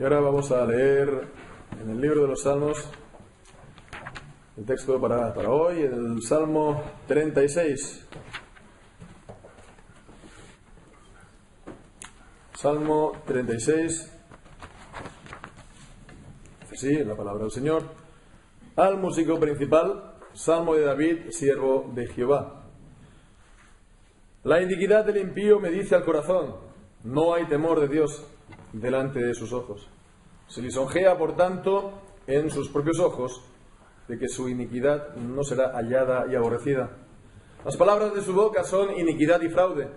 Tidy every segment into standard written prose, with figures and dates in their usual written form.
Y ahora vamos a leer en el libro de los Salmos el texto para hoy, el Salmo 36. Salmo 36. Sí, la palabra del Señor. Al músico principal, Salmo de David, siervo de Jehová. La iniquidad del impío me dice al corazón: no hay temor de Dios delante de sus ojos. Se lisonjea, por tanto, en sus propios ojos, de que su iniquidad no será hallada y aborrecida. Las palabras de su boca son iniquidad y fraude.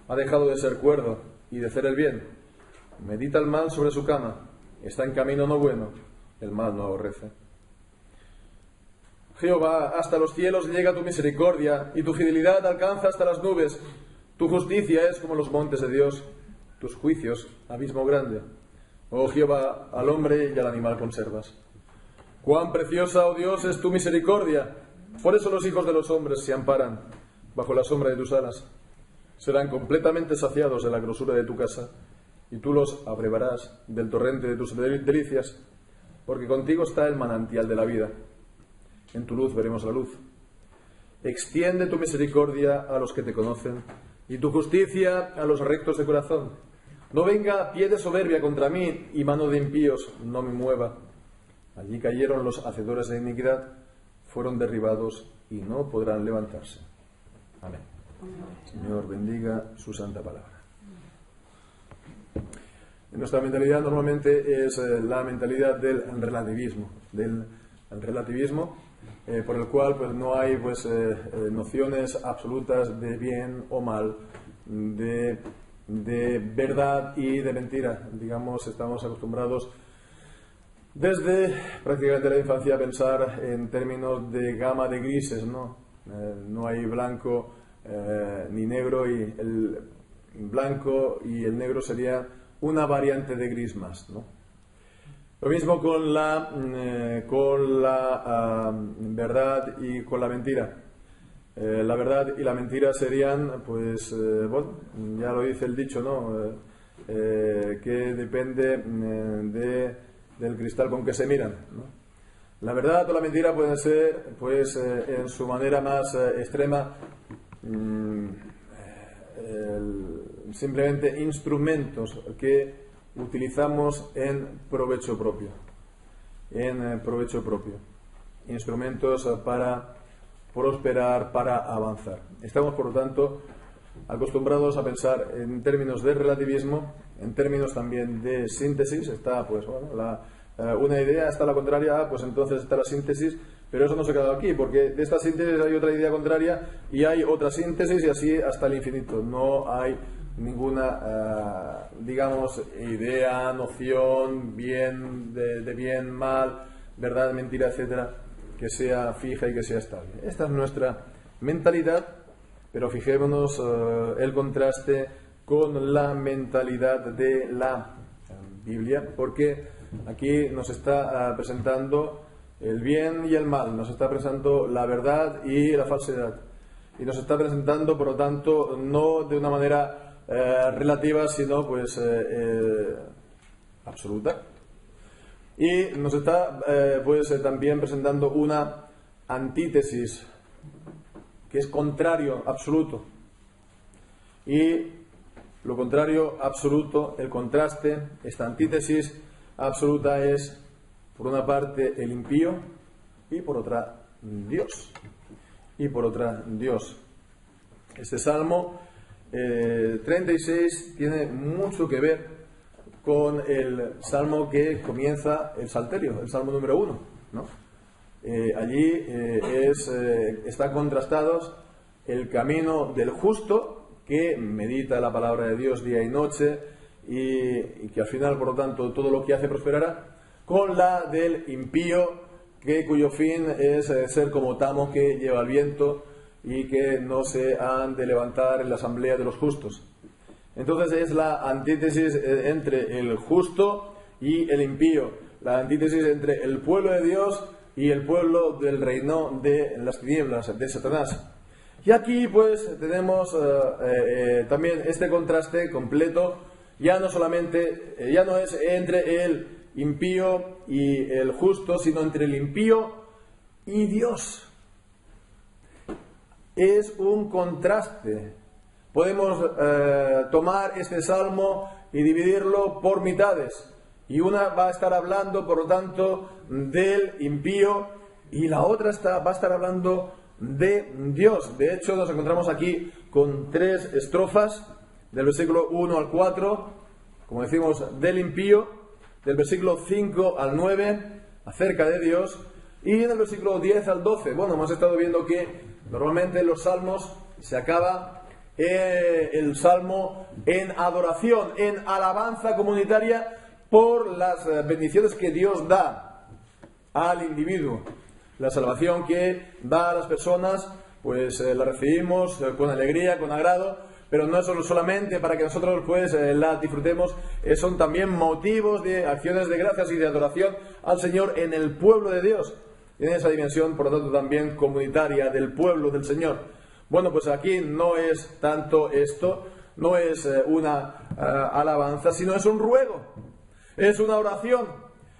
Ha dejado de ser cuerdo y de hacer el bien. Medita el mal sobre su cama. Está en camino no bueno. El mal no aborrece. Jehová, hasta los cielos llega tu misericordia, y tu fidelidad alcanza hasta las nubes. Tu justicia es como los montes de Dios, tus juicios, abismo grande. Oh Jehová, al hombre y al animal conservas. Cuán preciosa, oh Dios, es tu misericordia. Por eso los hijos de los hombres se amparan bajo la sombra de tus alas. Serán completamente saciados de la grosura de tu casa, y tú los abrevarás del torrente de tus delicias, porque contigo está el manantial de la vida. En tu luz veremos la luz. Extiende tu misericordia a los que te conocen, y tu justicia a los rectos de corazón. No venga pie de soberbia contra mí, y mano de impíos no me mueva. Allí cayeron los hacedores de iniquidad, fueron derribados y no podrán levantarse. Amén. Señor, bendiga su santa palabra. Nuestra mentalidad normalmente es la mentalidad del relativismo, por el cual pues no hay nociones absolutas de bien o mal, de verdad y de mentira. Digamos, estamos acostumbrados desde prácticamente la infancia a pensar en términos de gama de grises, ¿no? No hay blanco ni negro, y el blanco y el negro sería una variante de gris más, ¿no? Lo mismo con la verdad y con la mentira. La verdad y la mentira serían, ya lo dice el dicho, ¿no? Que depende del cristal con que se miran, ¿no? La verdad o la mentira pueden ser, en su manera más extrema, simplemente instrumentos que utilizamos en provecho propio. Instrumentos para prosperar, para avanzar. Estamos, por lo tanto, acostumbrados a pensar en términos de relativismo, en términos también de síntesis. Está, una idea, está la contraria, pues entonces está la síntesis, pero eso no se ha quedado aquí, porque de esta síntesis hay otra idea contraria y hay otra síntesis, y así hasta el infinito. No hay ninguna, idea, noción, bien, de bien, mal, verdad, mentira, etcétera, que sea fija y que sea estable. Esta es nuestra mentalidad, pero fijémonos el contraste con la mentalidad de la Biblia, porque aquí nos está presentando el bien y el mal, nos está presentando la verdad y la falsedad, y nos está presentando, por lo tanto, no de una manera relativa, sino absoluta. Y nos está también presentando una antítesis, que es contrario absoluto. Y lo contrario absoluto, el contraste, esta antítesis absoluta, es por una parte el impío y por otra Dios. Este Salmo 36 tiene mucho que ver con el salmo que comienza el Salterio, el salmo número 1, ¿no? Allí están contrastados el camino del justo, que medita la palabra de Dios día y noche, y que al final, por lo tanto, todo lo que hace prosperará, con la del impío, cuyo fin es ser como tamo que lleva el viento y que no se han de levantar en la asamblea de los justos. Entonces es la antítesis entre el justo y el impío, la antítesis entre el pueblo de Dios y el pueblo del reino de las tinieblas, de Satanás. Y aquí tenemos también este contraste completo ya no solamente, ya no es entre el impío y el justo, sino entre el impío y Dios. Es un contraste. Podemos tomar este salmo y dividirlo por mitades. Y una va a estar hablando, por lo tanto, del impío, y la otra va a estar hablando de Dios. De hecho, nos encontramos aquí con 3 estrofas, del versículo 1 al 4, como decimos, del impío, del versículo 5 al 9, acerca de Dios, y en el versículo 10 al 12. Bueno, hemos estado viendo que normalmente en los salmos se acaba el salmo en adoración, en alabanza comunitaria por las bendiciones que Dios da al individuo. La salvación que da a las personas, pues la recibimos con alegría, con agrado, pero no es solamente para que nosotros pues la disfrutemos, son también motivos de acciones de gracias y de adoración al Señor en el pueblo de Dios, en esa dimensión, por lo tanto, también comunitaria del pueblo del Señor. Bueno, pues aquí no es tanto esto, no es una alabanza, sino es un ruego, es una oración,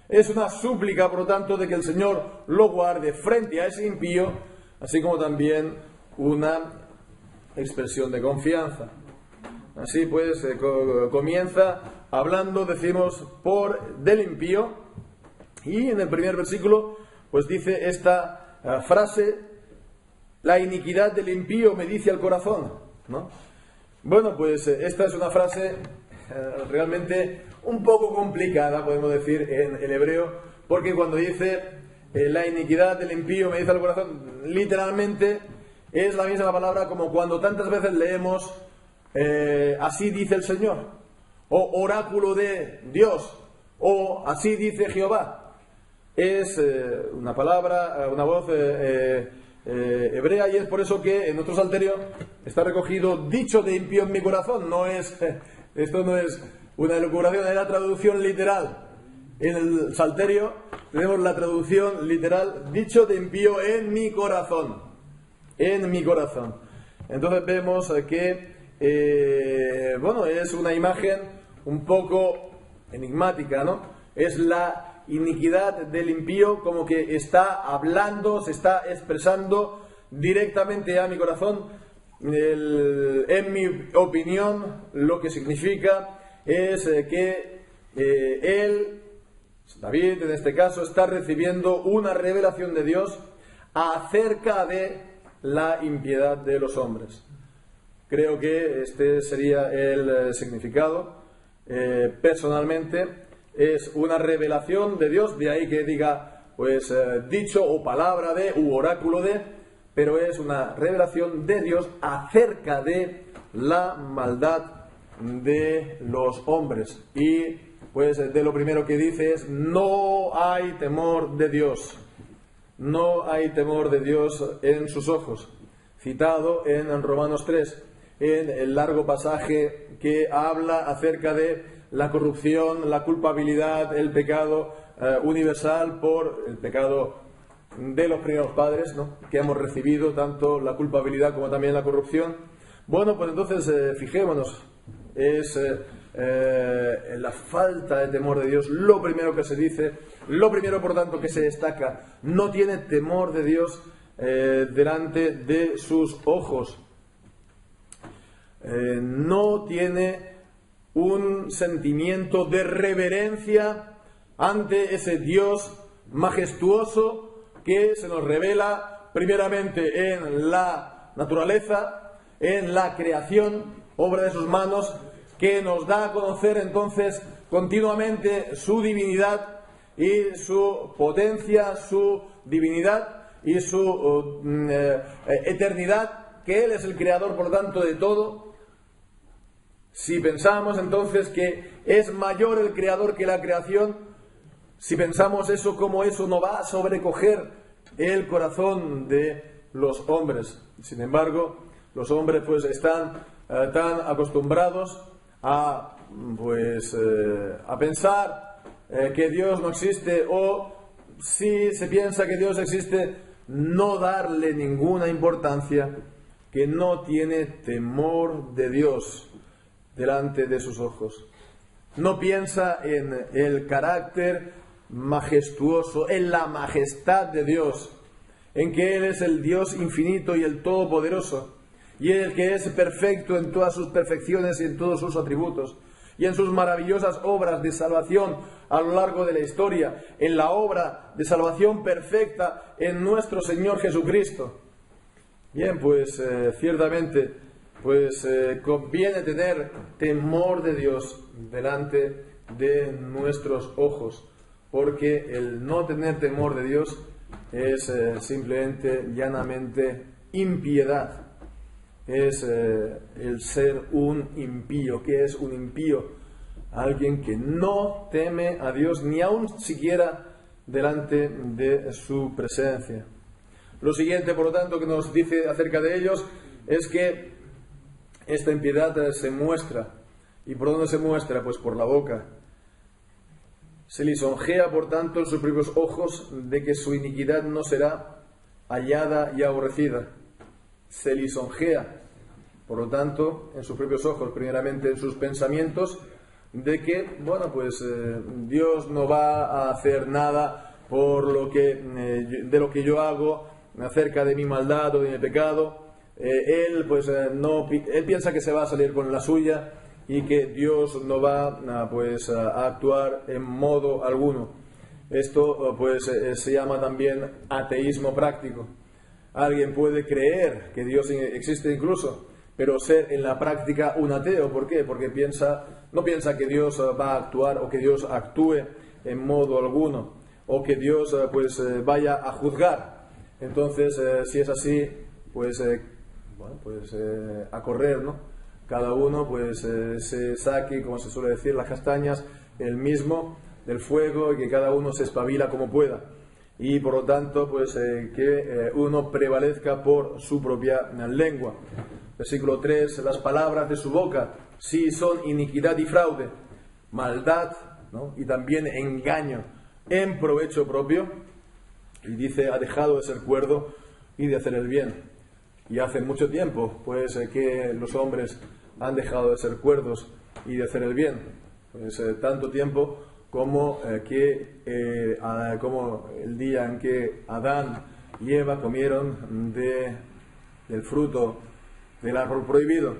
es una súplica, por lo tanto, de que el Señor lo guarde frente a ese impío, así como también una expresión de confianza. Así pues, comienza hablando, decimos, del impío, y en el primer versículo pues dice esta frase: la iniquidad del impío me dice al corazón, ¿no? Bueno, pues esta es una frase realmente un poco complicada, podemos decir, en el hebreo, porque cuando dice la iniquidad del impío me dice al corazón, literalmente es la misma palabra como cuando tantas veces leemos así dice el Señor, o oráculo de Dios, o así dice Jehová. Es una palabra, una voz hebrea, y es por eso que en nuestro salterio está recogido dicho de impío en mi corazón. Esto no es una elucubración, es la traducción literal. En el salterio tenemos la traducción literal, dicho de impío en mi corazón. En mi corazón. Entonces vemos que bueno, es una imagen un poco enigmática, ¿no? Es la iniquidad del impío, como que está hablando, se está expresando directamente a mi corazón. En mi opinión, lo que significa es que David en este caso, está recibiendo una revelación de Dios acerca de la impiedad de los hombres. Creo que este sería el significado. Personalmente, es una revelación de Dios, de ahí que diga, pues, dicho o palabra de, u oráculo de, pero es una revelación de Dios acerca de la maldad de los hombres. Y, pues, de lo primero que dice es, no hay temor de Dios. No hay temor de Dios en sus ojos. Citado en Romanos 3, en el largo pasaje que habla acerca de la corrupción, la culpabilidad, el pecado universal por el pecado de los primeros padres, ¿no? Que hemos recibido tanto la culpabilidad como también la corrupción. Bueno, pues entonces fijémonos, es la falta de temor de Dios lo primero que se dice, lo primero por tanto que se destaca. No tiene temor de Dios delante de sus ojos. No tiene un sentimiento de reverencia ante ese Dios majestuoso que se nos revela primeramente en la naturaleza, en la creación, obra de sus manos, que nos da a conocer entonces continuamente su divinidad y su potencia, su divinidad y su eternidad, que Él es el creador, por lo tanto, de todo. Si pensamos entonces que es mayor el creador que la creación, si pensamos eso, como eso no va a sobrecoger el corazón de los hombres. Sin embargo, los hombres pues están tan acostumbrados a pensar que Dios no existe, o si se piensa que Dios existe, no darle ninguna importancia, que no tiene temor de Dios delante de sus ojos. no piensa en el carácter majestuoso, en la majestad de Dios, en que Él es el Dios infinito y el todopoderoso, y el que es perfecto en todas sus perfecciones y en todos sus atributos, y en sus maravillosas obras de salvación a lo largo de la historia, en la obra de salvación perfecta en nuestro Señor Jesucristo. Bien, pues ciertamente, pues conviene tener temor de Dios delante de nuestros ojos, porque el no tener temor de Dios es simplemente, llanamente, impiedad. Es el ser un impío. ¿Qué es un impío? Alguien que no teme a Dios ni aun siquiera delante de su presencia. Lo siguiente, por lo tanto, que nos dice acerca de ellos es que esta impiedad se muestra. ¿Y por dónde se muestra? Pues por la boca. Se lisonjea, por tanto, en sus propios ojos de que su iniquidad no será hallada y aborrecida. Se lisonjea, por lo tanto, en sus propios ojos, primeramente en sus pensamientos, de que, bueno, pues Dios no va a hacer nada por lo que, de lo que yo hago acerca de mi maldad o de mi pecado. Él piensa que se va a salir con la suya y que Dios no va a actuar en modo alguno. Esto se llama también ateísmo práctico. Alguien puede creer que Dios existe incluso, pero ser en la práctica un ateo. ¿Por qué? Porque no piensa que Dios va a actuar o que Dios actúe en modo alguno, o que Dios vaya a juzgar. Entonces, si es así, a correr, ¿no? Cada uno se saque, como se suele decir, las castañas él mismo del fuego, y que cada uno se espabila como pueda. Y por lo tanto, que uno prevalezca por su propia lengua. Versículo 3, las palabras de su boca sí son iniquidad y fraude, maldad, ¿no? Y también engaño en provecho propio. Y dice, ha dejado de ser cuerdo y de hacer el bien. Y hace mucho tiempo, que los hombres han dejado de ser cuerdos y de hacer el bien. Tanto tiempo como el día en que Adán y Eva comieron del fruto del árbol prohibido.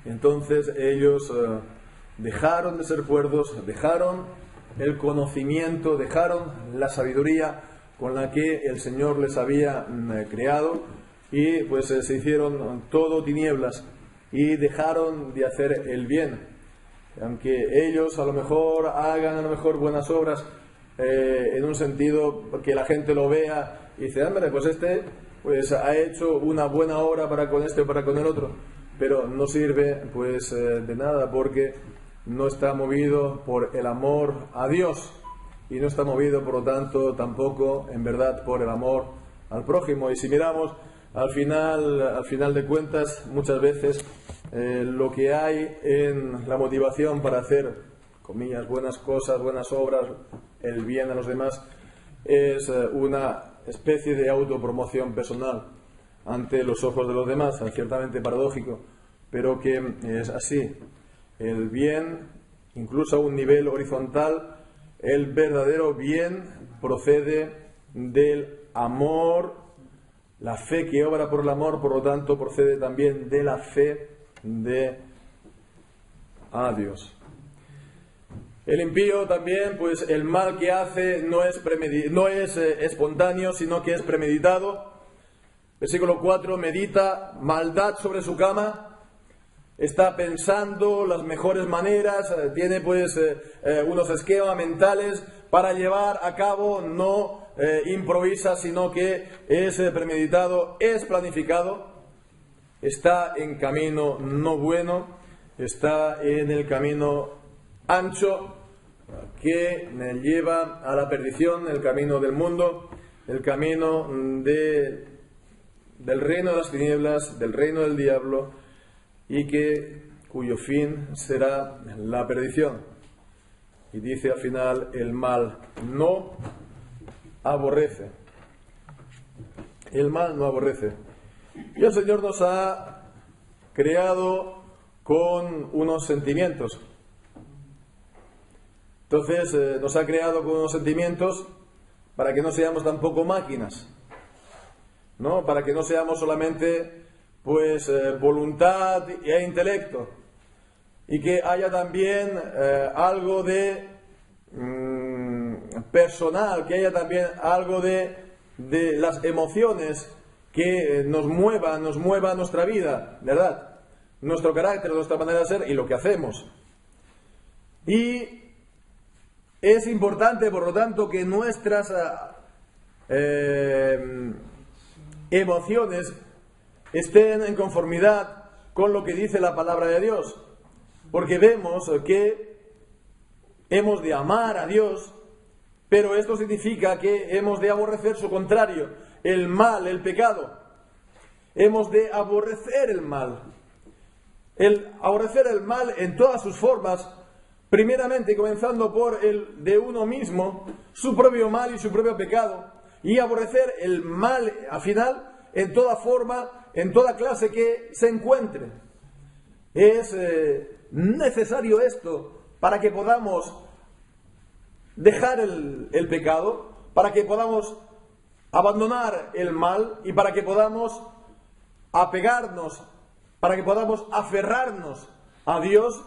Entonces ellos dejaron de ser cuerdos, dejaron el conocimiento, dejaron la sabiduría con la que el Señor les había creado, y se hicieron todo tinieblas y dejaron de hacer el bien. Aunque ellos a lo mejor hagan buenas obras en un sentido que la gente lo vea y dice, hombre, ha hecho una buena obra para con este o para con el otro, pero no sirve de nada, porque no está movido por el amor a Dios, y no está movido, por lo tanto, tampoco en verdad por el amor al prójimo. Y si miramos al final de cuentas, muchas veces lo que hay en la motivación para hacer, comillas, buenas cosas, buenas obras, el bien a los demás, es una especie de autopromoción personal ante los ojos de los demás, ciertamente paradójico, pero que es así. El bien, incluso a un nivel horizontal, el verdadero bien procede del amor, la fe que obra por el amor, por lo tanto procede también de la fe a Dios. El impío también, el mal que hace no es espontáneo, sino que es premeditado. Versículo 4, medita maldad sobre su cama, está pensando las mejores maneras, tiene unos esquemas mentales para llevar a cabo, no improvisa, sino que es premeditado, es planificado, está en camino no bueno, está en el camino ancho que lleva a la perdición, el camino del mundo, el camino del reino de las tinieblas, del reino del diablo, y cuyo fin será la perdición. Y dice al final, el mal no aborrece. El mal no aborrece. Y el Señor nos ha creado con unos sentimientos. Entonces nos ha creado con unos sentimientos para que no seamos tampoco máquinas, ¿no? Para que no seamos solamente pues voluntad e intelecto, y que haya también algo de personal, que haya también algo de las emociones que nos mueva nuestra vida, ¿verdad? Nuestro carácter, nuestra manera de ser y lo que hacemos. Y es importante, por lo tanto, que nuestras emociones estén en conformidad con lo que dice la palabra de Dios, porque vemos que hemos de amar a Dios, pero esto significa que hemos de aborrecer su contrario, el mal, el pecado. Hemos de aborrecer el mal. Aborrecer el mal en todas sus formas, primeramente comenzando por el de uno mismo, su propio mal y su propio pecado, y aborrecer el mal al final en toda forma, en toda clase que se encuentre. Es necesario esto para que podamos dejar el pecado, para que podamos abandonar el mal y para que podamos apegarnos, para que podamos aferrarnos a Dios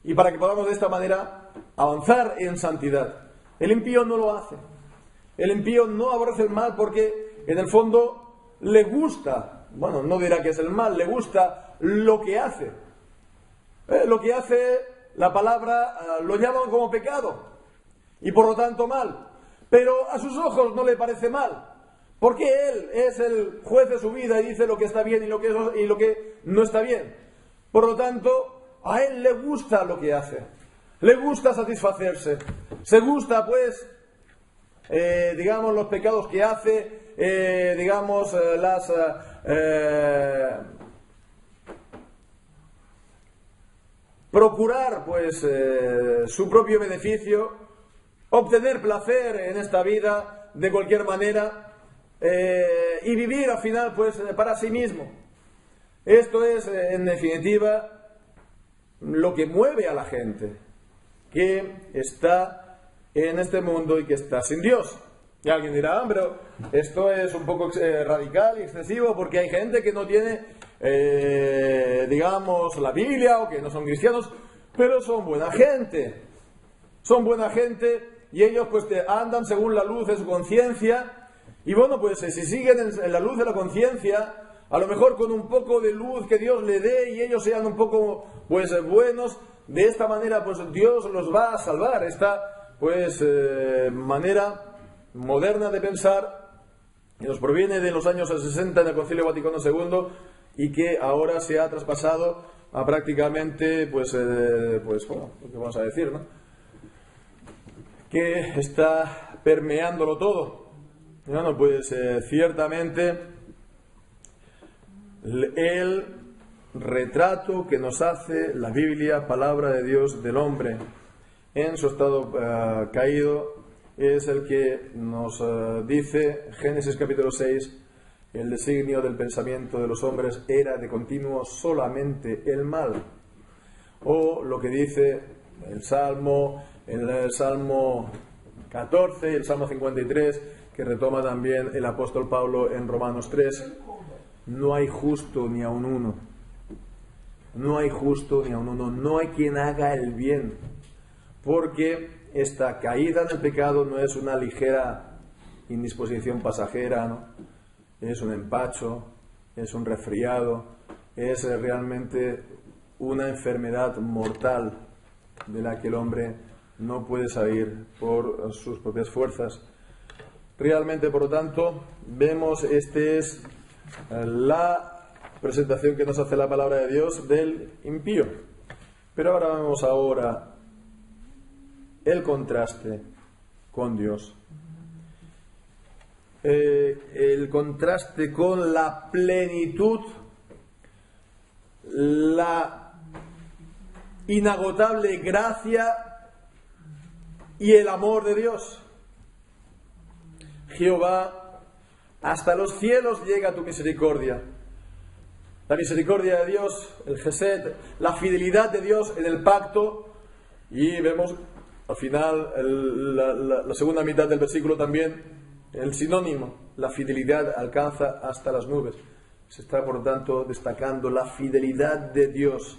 y para que podamos de esta manera avanzar en santidad. El impío no lo hace. El impío no aborrece el mal porque en el fondo le gusta, bueno, no dirá que es el mal, le gusta lo que hace. Lo que hace, la palabra lo llaman como pecado y por lo tanto mal. Pero a sus ojos no le parece mal, porque él es el juez de su vida y dice lo que está bien y lo que no está bien. Por lo tanto, a él le gusta lo que hace, le gusta satisfacerse, se gusta pues, digamos, los pecados que hace, digamos, procurar pues su propio beneficio, obtener placer en esta vida de cualquier manera y vivir al final pues para sí mismo. Esto es en definitiva lo que mueve a la gente que está en este mundo y que está sin Dios. Y alguien dirá, pero esto es un poco radical y excesivo porque hay gente que no tiene, digamos, la Biblia o que no son cristianos, pero son buena gente. Son buena gente y ellos pues andan según la luz de su conciencia. Y bueno, pues si siguen en la luz de la conciencia, a lo mejor con un poco de luz que Dios le dé y ellos sean un poco pues buenos, de esta manera pues Dios los va a salvar. Esta pues manera moderna de pensar que nos proviene de los años 60 en el Concilio Vaticano II y que ahora se ha traspasado a prácticamente pues bueno, lo que vamos a decir, ¿no? Que está permeándolo todo. Y bueno, pues ciertamente el retrato que nos hace la Biblia, palabra de Dios, del hombre en su estado caído es el que nos dice Génesis capítulo 6: el designio del pensamiento de los hombres era de continuo solamente el mal. O lo que dice el Salmo 14 y el Salmo 53, que retoma también el apóstol Pablo en Romanos 3: no hay justo ni aun uno. No hay justo ni aun uno. No hay quien haga el bien. Porque esta caída en el pecado no es una ligera indisposición pasajera, ¿no? Es un empacho, es un resfriado, es realmente una enfermedad mortal de la que el hombre no puede salir por sus propias fuerzas. Realmente, por lo tanto, vemos es la presentación que nos hace la palabra de Dios del impío. Pero ahora vemos el contraste con Dios. El contraste con la plenitud, la inagotable gracia y el amor de Dios. Jehová, hasta los cielos llega tu misericordia. La misericordia de Dios, el Gesed, la fidelidad de Dios en el pacto, y vemos Al final, la segunda mitad del versículo también, el sinónimo, la fidelidad alcanza hasta las nubes. Se está, por lo tanto, destacando la fidelidad de Dios.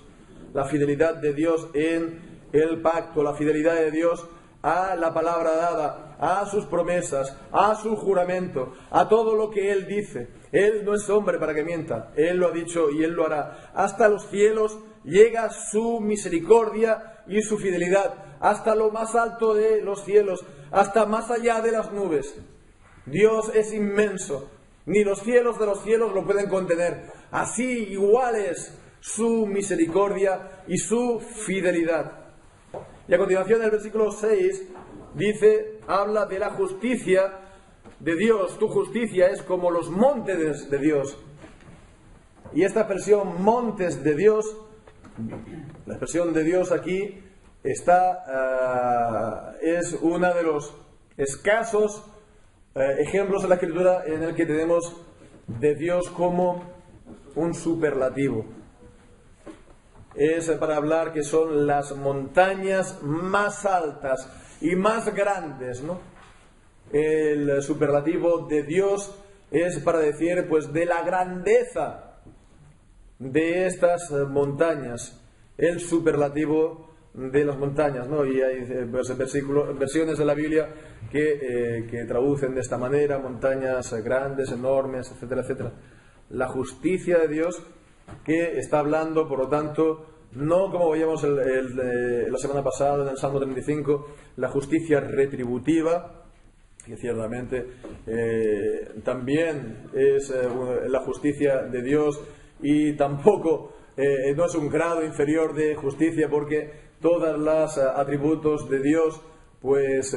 La fidelidad de Dios en el pacto, la fidelidad de Dios a la palabra dada, a sus promesas, a su juramento, a todo lo que Él dice. Él no es hombre para que mienta, Él lo ha dicho y Él lo hará. Hasta los cielos llega su misericordia y su fidelidad, hasta lo más alto de los cielos, hasta más allá de las nubes. Dios es inmenso, ni los cielos de los cielos lo pueden contener. Así igual es su misericordia y su fidelidad. Y a continuación el versículo 6 dice, habla de la justicia de Dios. Tu justicia es como los montes de Dios. Y esta expresión montes de Dios, la expresión de Dios aquí es uno de los escasos ejemplos en la Escritura en el que tenemos de Dios como un superlativo. Es para hablar que son las montañas más altas y más grandes, ¿no? El superlativo de Dios es para decir, pues, de la grandeza de estas montañas, el superlativo de las montañas, ¿no? Y hay versiones de la Biblia que traducen de esta manera, montañas grandes, enormes, etcétera, etcétera. La justicia de Dios, que está hablando, por lo tanto, no como veíamos la semana pasada en el Salmo 35, la justicia retributiva, que ciertamente también es la justicia de Dios, y tampoco no es un grado inferior de justicia, porque todos los atributos de Dios pues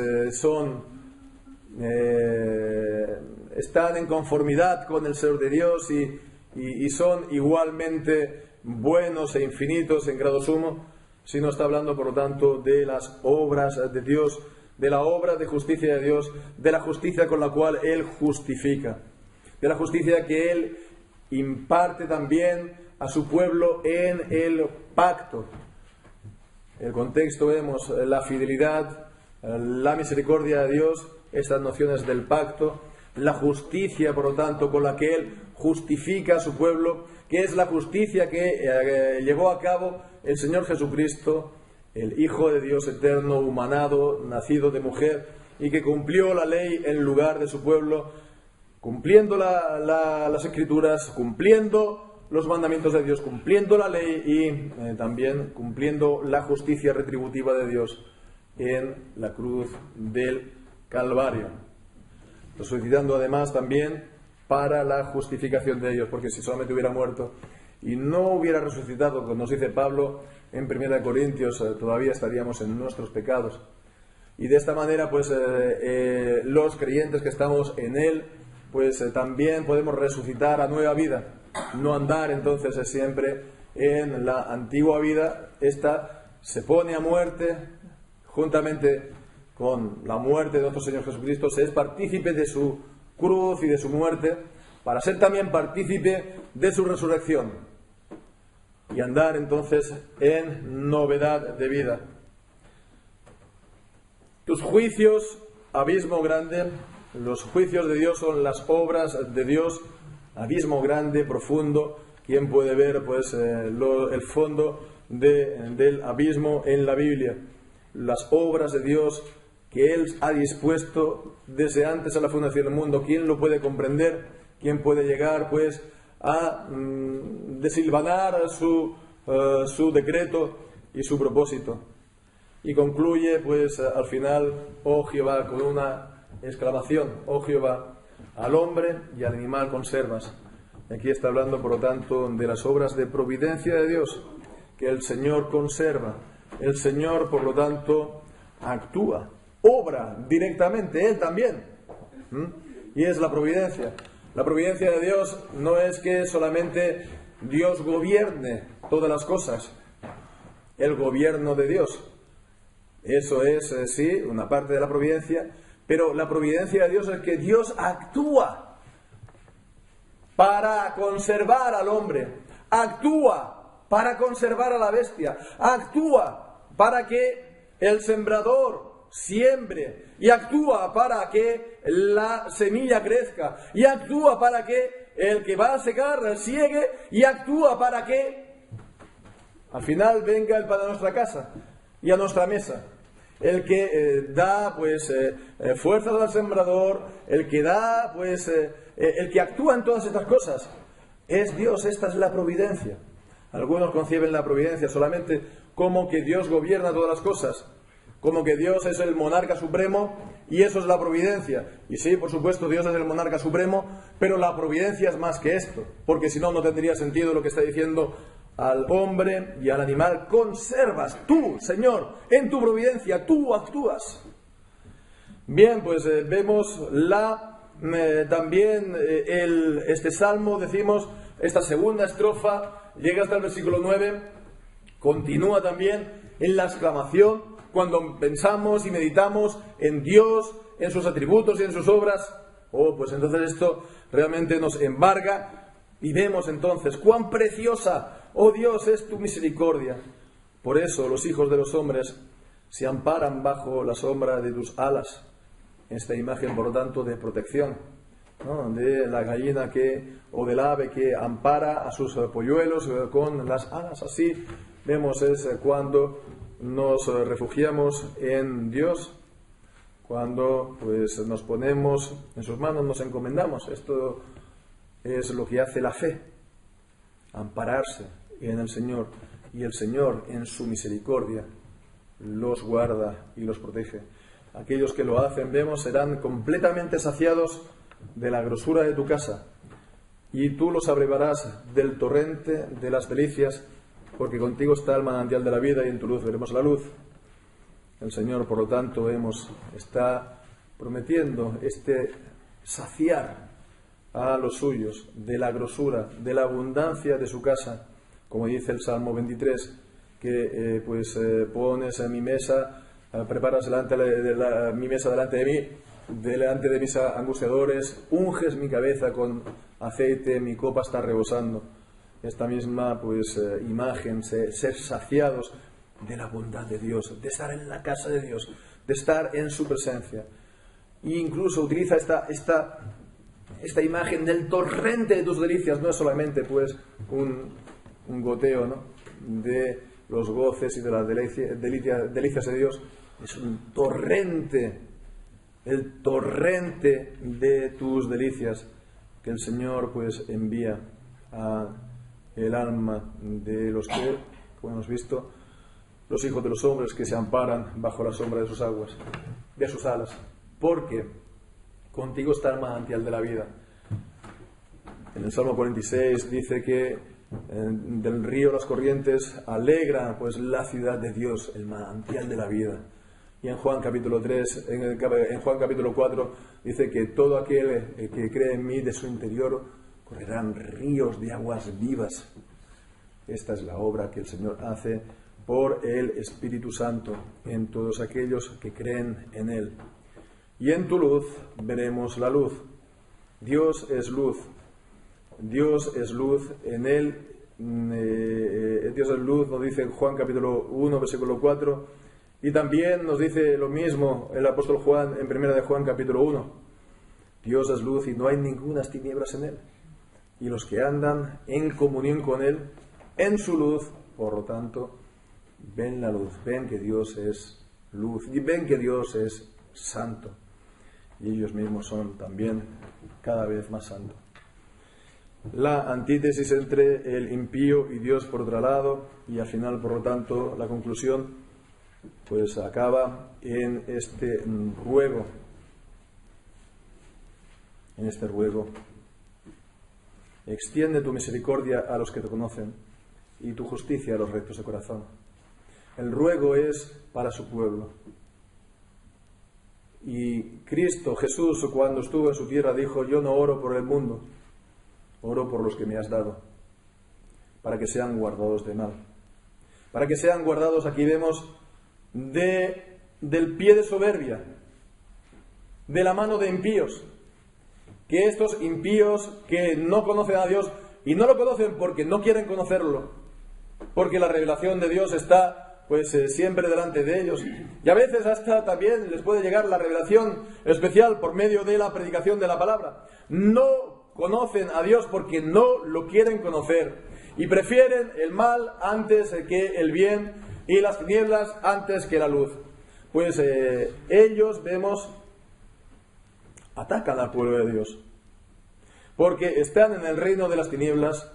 están en conformidad con el ser de Dios y son igualmente buenos e infinitos en grado sumo, sino está hablando, por lo tanto, de las obras de Dios, de la obra de justicia de Dios, de la justicia con la cual Él justifica, de la justicia que Él imparte también a su pueblo en el pacto. El contexto vemos la fidelidad, la misericordia de Dios, estas nociones del pacto, la justicia, por lo tanto, con la que Él justifica a su pueblo, que es la justicia que llevó a cabo el Señor Jesucristo, el Hijo de Dios eterno, humanado, nacido de mujer, y que cumplió la ley en lugar de su pueblo, cumpliendo las Escrituras, cumpliendo los mandamientos de Dios, cumpliendo la ley y también cumpliendo la justicia retributiva de Dios en la cruz del Calvario, resucitando además también para la justificación de ellos, porque si solamente hubiera muerto y no hubiera resucitado, como nos dice Pablo en 1 Corintios, todavía estaríamos en nuestros pecados. Y de esta manera, pues los creyentes que estamos en Él, pues también podemos resucitar a nueva vida, no andar entonces siempre en la antigua vida. Esta se pone a muerte juntamente con la muerte de nuestro Señor Jesucristo, se es partícipe de su cruz y de su muerte, para ser también partícipe de su resurrección y andar entonces en novedad de vida. Tus juicios, abismo grande, los juicios de Dios son las obras de Dios, abismo grande, profundo. ¿Quién puede ver pues el fondo del abismo en la Biblia? Las obras de Dios que Él ha dispuesto desde antes a la fundación del mundo. ¿Quién lo puede comprender? ¿Quién puede llegar pues a desilvanar su decreto y su propósito? Y concluye pues al final, oh Jehová, con una exclamación: oh Jehová, al hombre y al animal conservas. Aquí está hablando, por lo tanto, de las obras de providencia de Dios, que el Señor conserva. El Señor, por lo tanto, actúa, obra directamente, Él también. Y es la providencia. La providencia de Dios no es que solamente Dios gobierne todas las cosas. El gobierno de Dios, eso es, sí, una parte de la providencia, pero la providencia de Dios es que Dios actúa para conservar al hombre, actúa para conservar a la bestia, actúa para que el sembrador siembre y actúa para que la semilla crezca, y actúa para que el que va a secar siegue, y actúa para que al final venga el pan a nuestra casa y a nuestra mesa. El que da fuerzas al sembrador, el que da el que actúa en todas estas cosas es Dios. Esta es la providencia. Algunos conciben la providencia solamente como que Dios gobierna todas las cosas, como que Dios es el monarca supremo y eso es la providencia. Y sí, por supuesto, Dios es el monarca supremo, pero la providencia es más que esto, porque si no, no tendría sentido lo que está diciendo al hombre y al animal. Conservas tú, Señor, en tu providencia, tú actúas. Bien, pues vemos también este salmo, decimos, esta segunda estrofa, llega hasta el versículo 9, continúa también en la exclamación. Cuando pensamos y meditamos en Dios, en sus atributos y en sus obras, pues entonces esto realmente nos embarga y vemos entonces cuán preciosa, oh Dios, es tu misericordia. Por eso los hijos de los hombres se amparan bajo la sombra de tus alas. Esta imagen, por lo tanto, de protección, ¿no? De la gallina o del ave que ampara a sus polluelos con las alas. Así vemos es cuando nos refugiamos en Dios, cuando nos ponemos en sus manos, nos encomendamos. Esto es lo que hace la fe, ampararse en el Señor, y el Señor en su misericordia los guarda y los protege. Aquellos que lo hacen, vemos, serán completamente saciados de la grosura de tu casa, y tú los abrevarás del torrente de las delicias, porque contigo está el manantial de la vida, y en tu luz veremos la luz. El Señor, por lo tanto, está prometiendo saciar a los suyos de la grosura, de la abundancia de su casa, como dice el Salmo 23, que pones en mi mesa, preparas mi mesa delante de mí, delante de mis angustiadores, unges mi cabeza con aceite, mi copa está rebosando. Esta misma imagen, ser saciados de la bondad de Dios, de estar en la casa de Dios, de estar en su presencia. E incluso utiliza esta imagen del torrente de tus delicias. No es solamente un goteo, ¿no?, de los goces y de las delicias de Dios. Es un torrente, el torrente de tus delicias que el Señor envía a el alma de los que, como hemos visto, los hijos de los hombres que se amparan bajo la sombra de sus aguas, de sus alas, porque contigo está el manantial de la vida. En el Salmo 46 dice que del río las corrientes alegran la ciudad de Dios, el manantial de la vida. Y en Juan capítulo 3, en Juan capítulo 4 dice que todo aquel que cree en mí, de su interior correrán ríos de aguas vivas. Esta es la obra que el Señor hace por el Espíritu Santo en todos aquellos que creen en Él. Y en tu luz veremos la luz. Dios es luz. Dios es luz. En Él, Dios es luz, nos dice en Juan capítulo 1, versículo 4. Y también nos dice lo mismo el apóstol Juan en 1 de Juan capítulo 1. Dios es luz y no hay ningunas tinieblas en Él. Y los que andan en comunión con Él, en su luz, por lo tanto, ven la luz, ven que Dios es luz y ven que Dios es santo. Y ellos mismos son también cada vez más santos. La antítesis entre el impío y Dios por otro lado, y al final, por lo tanto, la conclusión acaba en este ruego. En este ruego: extiende tu misericordia a los que te conocen y tu justicia a los rectos de corazón. El ruego es para su pueblo. Y Cristo Jesús, cuando estuvo en su tierra, dijo: yo no oro por el mundo, oro por los que me has dado, para que sean guardados de mal. Para que sean guardados, aquí vemos, del pie de soberbia, de la mano de impíos. Que estos impíos que no conocen a Dios, y no lo conocen porque no quieren conocerlo, porque la revelación de Dios está pues siempre delante de ellos. Y a veces hasta también les puede llegar la revelación especial por medio de la predicación de la palabra. No conocen a Dios porque no lo quieren conocer y prefieren el mal antes que el bien y las tinieblas antes que la luz. Pues ellos, vemos, atacan al pueblo de Dios porque están en el reino de las tinieblas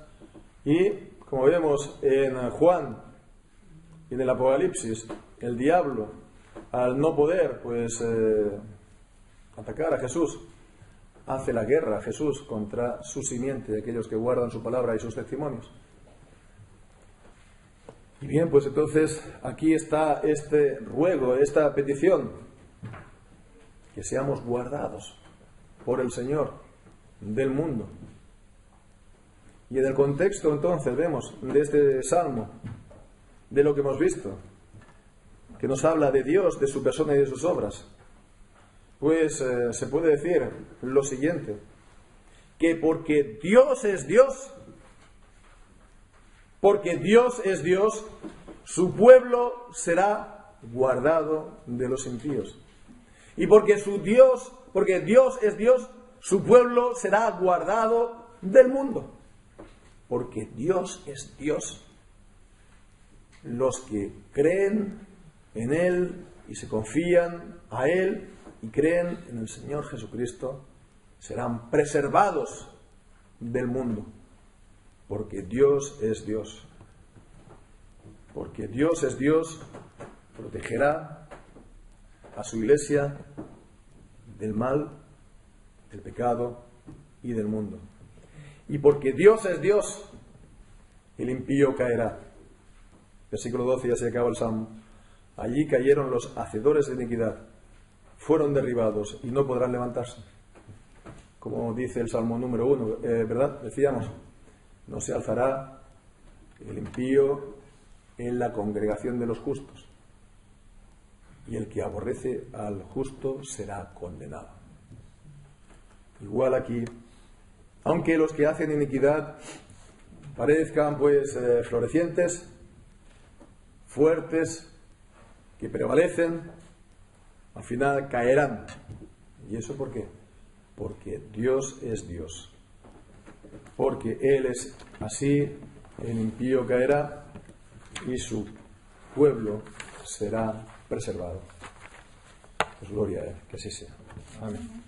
y, como vemos en Juan y en el Apocalipsis, el diablo, al no poder pues atacar a Jesús, hace la guerra a Jesús contra su simiente, de aquellos que guardan su palabra y sus testimonios. Y bien, pues entonces aquí está este ruego, esta petición, que seamos guardados por el Señor del mundo. Y en el contexto entonces vemos de este salmo, de lo que hemos visto, que nos habla de Dios, de su persona y de sus obras, pues se puede decir lo siguiente, que porque Dios es Dios, su pueblo será guardado de los impíos. Y porque Dios es Dios, su pueblo será guardado del mundo. Porque Dios es Dios. Los que creen en Él y se confían a Él y creen en el Señor Jesucristo serán preservados del mundo. Porque Dios es Dios. Porque Dios es Dios, protegerá a su iglesia del mal, del pecado y del mundo. Y porque Dios es Dios, el impío caerá. Versículo 12, ya se acaba el salmo. Allí cayeron los hacedores de iniquidad, fueron derribados y no podrán levantarse. Como dice el salmo número 1, ¿verdad? Decíamos, no se alzará el impío en la congregación de los justos, y el que aborrece al justo será condenado. Igual aquí, aunque los que hacen iniquidad parezcan pues florecientes, fuertes, que prevalecen, al final caerán. ¿Y eso por qué? Porque Dios es Dios. Porque Él es así, el impío caerá y su pueblo será preservado. Pues gloria a Él, que así sea. Amén.